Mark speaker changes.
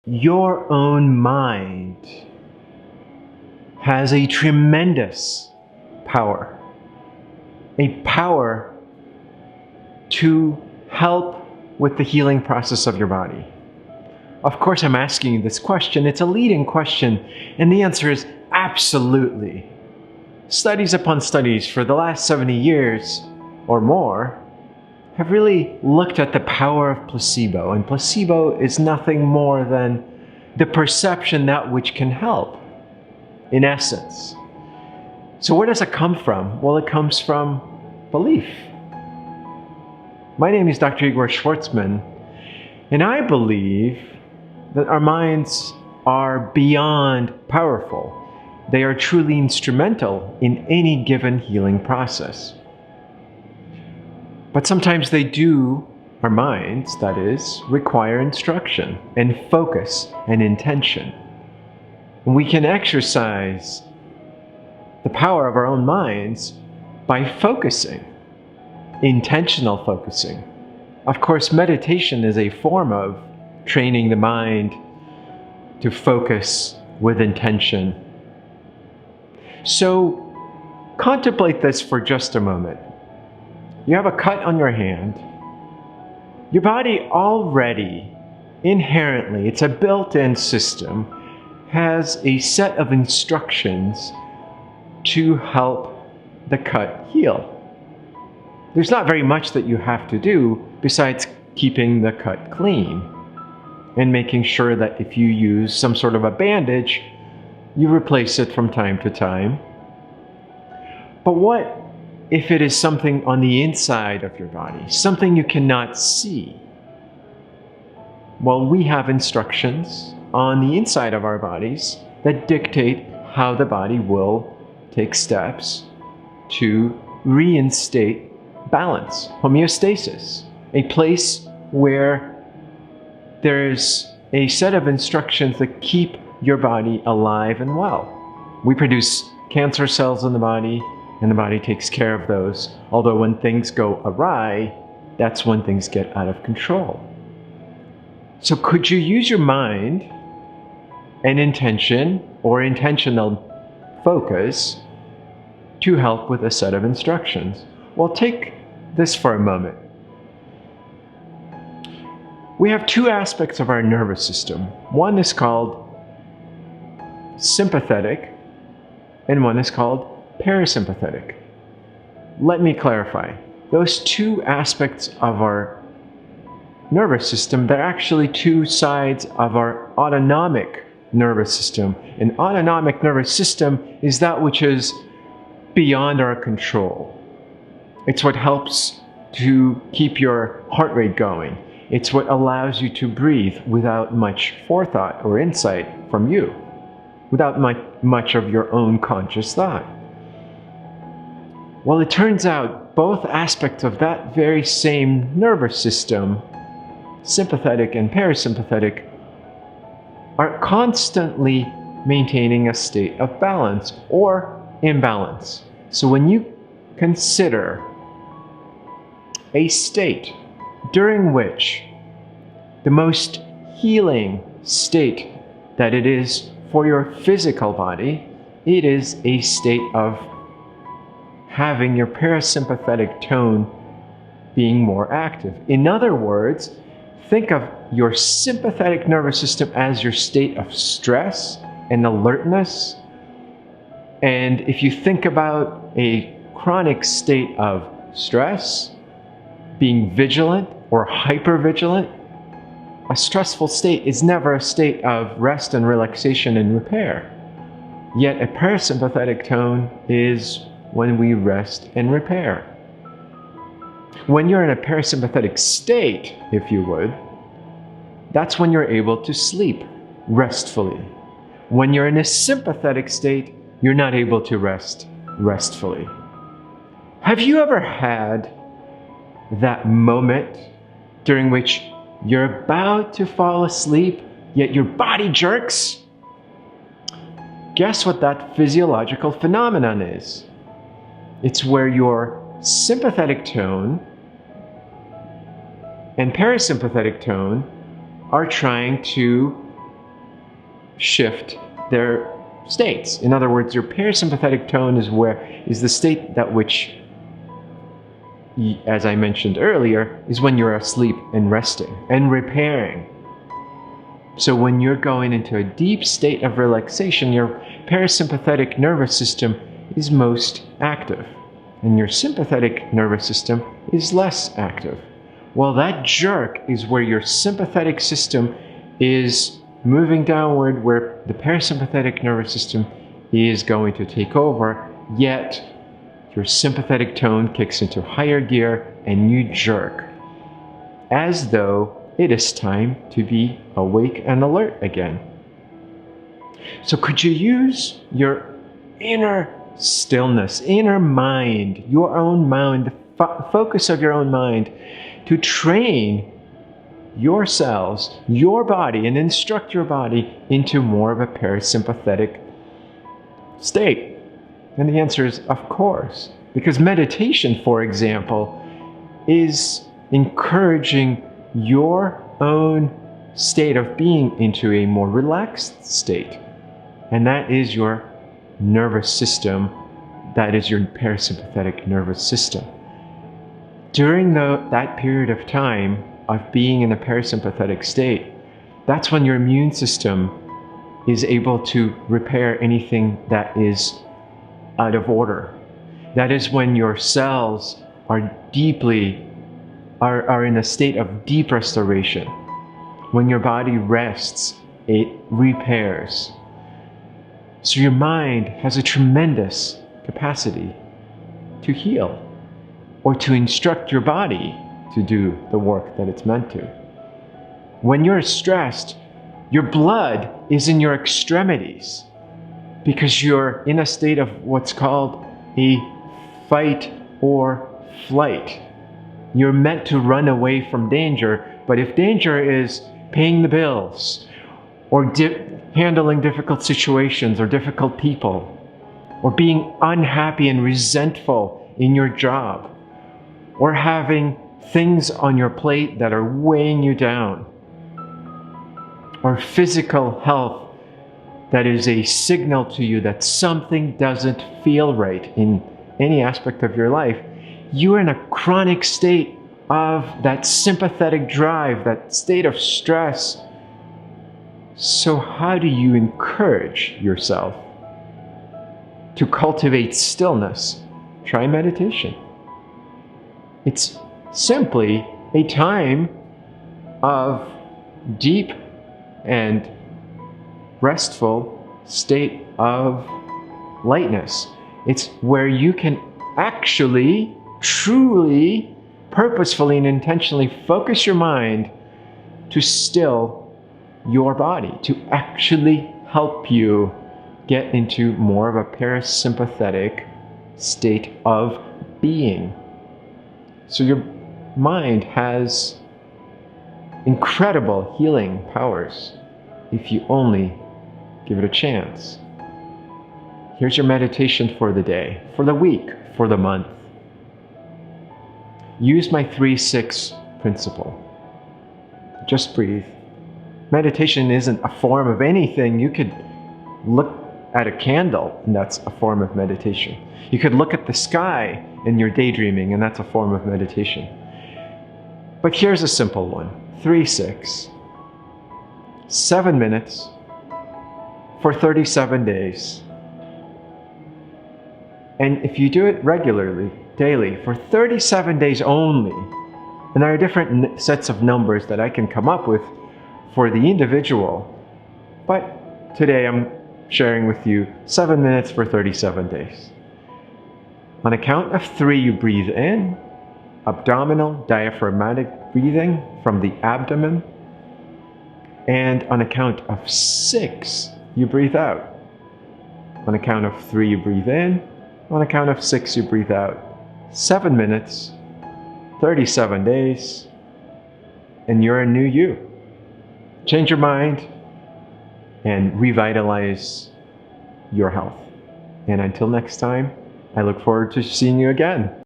Speaker 1: Your own mind has a tremendous power, a power to help with the healing process of your body. Of course, I'm asking you this question. It's a leading question, and the answer is absolutely. Studies upon studies for the last 70 years or more have really looked at the power of placebo, and placebo is nothing more than the perception that which can help, in essence. So where does it come from? Well, it comes from belief. My name is Dr. Igor Schwartzman, and I believe that our minds are beyond powerful. They are truly instrumental in any given healing process. But sometimes they do, our minds, that is, require instruction and focus and intention. And we can exercise the power of our own minds by focusing, intentional focusing. Of course, meditation is a form of training the mind to focus with intention. So contemplate this for just a moment. You have a cut on your hand. Your body already, inherently, it's a built-in system, has a set of instructions to help the cut heal. There's not very much that you have to do besides keeping the cut clean and making sure that if you use some sort of a bandage, you replace it from time to time. But what if it is something on the inside of your body, something you cannot see? Well, we have instructions on the inside of our bodies that dictate how the body will take steps to reinstate balance, homeostasis, a place where there's a set of instructions that keep your body alive and well. We produce cancer cells in the body, and the body takes care of those. Although when things go awry, that's when things get out of control. So could you use your mind and intention or intentional focus to help with a set of instructions? Well, take this for a moment. We have two aspects of our nervous system. One is called sympathetic, and one is called parasympathetic. Let me clarify. Those two aspects of our nervous system, they're actually two sides of our autonomic nervous system. An autonomic nervous system is that which is beyond our control. It's what helps to keep your heart rate going. It's what allows you to breathe without much forethought or insight from you, without much of your own conscious thought. Well, it turns out both aspects of that very same nervous system, sympathetic and parasympathetic, are constantly maintaining a state of balance or imbalance. So when you consider a state during which the most healing state that it is for your physical body, it is a state of having your parasympathetic tone being more active. In other words, think of your sympathetic nervous system as your state of stress and alertness. And if you think about a chronic state of stress, being vigilant or hypervigilant, a stressful state is never a state of rest and relaxation and repair. Yet a parasympathetic tone is when we rest and repair. When you're in a parasympathetic state, if you would, that's when you're able to sleep restfully. When you're in a sympathetic state, you're not able to rest restfully. Have you ever had that moment during which you're about to fall asleep, yet your body jerks? Guess what that physiological phenomenon is? It's where your sympathetic tone and parasympathetic tone are trying to shift their states. In other words, your parasympathetic tone is the state that which, as I mentioned earlier, is when you're asleep and resting and repairing. So when you're going into a deep state of relaxation, your parasympathetic nervous system is most active, and your sympathetic nervous system is less active. Well, that jerk is where your sympathetic system is moving downward, where the parasympathetic nervous system is going to take over, yet your sympathetic tone kicks into higher gear and you jerk, as though it is time to be awake and alert again. So could you use your inner stillness, inner mind, your own mind, the focus of your own mind, to train your cells, your body, and instruct your body into more of a parasympathetic state? And the answer is, of course, because meditation, for example, is encouraging your own state of being into a more relaxed state. And that is your nervous system. That is your parasympathetic nervous system. During that period of time of being in a parasympathetic state, that's when your immune system is able to repair anything that is out of order. That is when your cells are in a state of deep restoration. When your body rests, it repairs. So your mind has a tremendous capacity to heal, or to instruct your body to do the work that it's meant to. When you're stressed, your blood is in your extremities because you're in a state of what's called a fight or flight. You're meant to run away from danger, but if danger is paying the bills, or handling difficult situations or difficult people, or being unhappy and resentful in your job, or having things on your plate that are weighing you down, or physical health that is a signal to you that something doesn't feel right in any aspect of your life, you're in a chronic state of that sympathetic drive, that state of stress. So how do you encourage yourself to cultivate stillness? Try meditation. It's simply a time of deep and restful state of lightness. It's where you can actually, truly, purposefully and intentionally focus your mind to still your body, to actually help you get into more of a parasympathetic state of being. So your mind has incredible healing powers if you only give it a chance. Here's your meditation for the day, for the week, for the month. Use my 3-6 principle. Just breathe. Meditation isn't a form of anything. You could look at a candle, and that's a form of meditation. You could look at the sky and you're daydreaming, and that's a form of meditation. But here's a simple one. 3-6. 7 minutes for 37 days. And if you do it regularly, daily, for 37 days only, and there are different sets of numbers that I can come up with for the individual, but today I'm sharing with you 7 minutes for 37 days. On a count of 3, you breathe in, abdominal diaphragmatic breathing from the abdomen, and on a count of 6, you breathe out. On a count of 3, you breathe in. On a count of 6, you breathe out. 7 minutes, 37 days, and you're a new you. Change your mind and revitalize your health. And until next time, I look forward to seeing you again.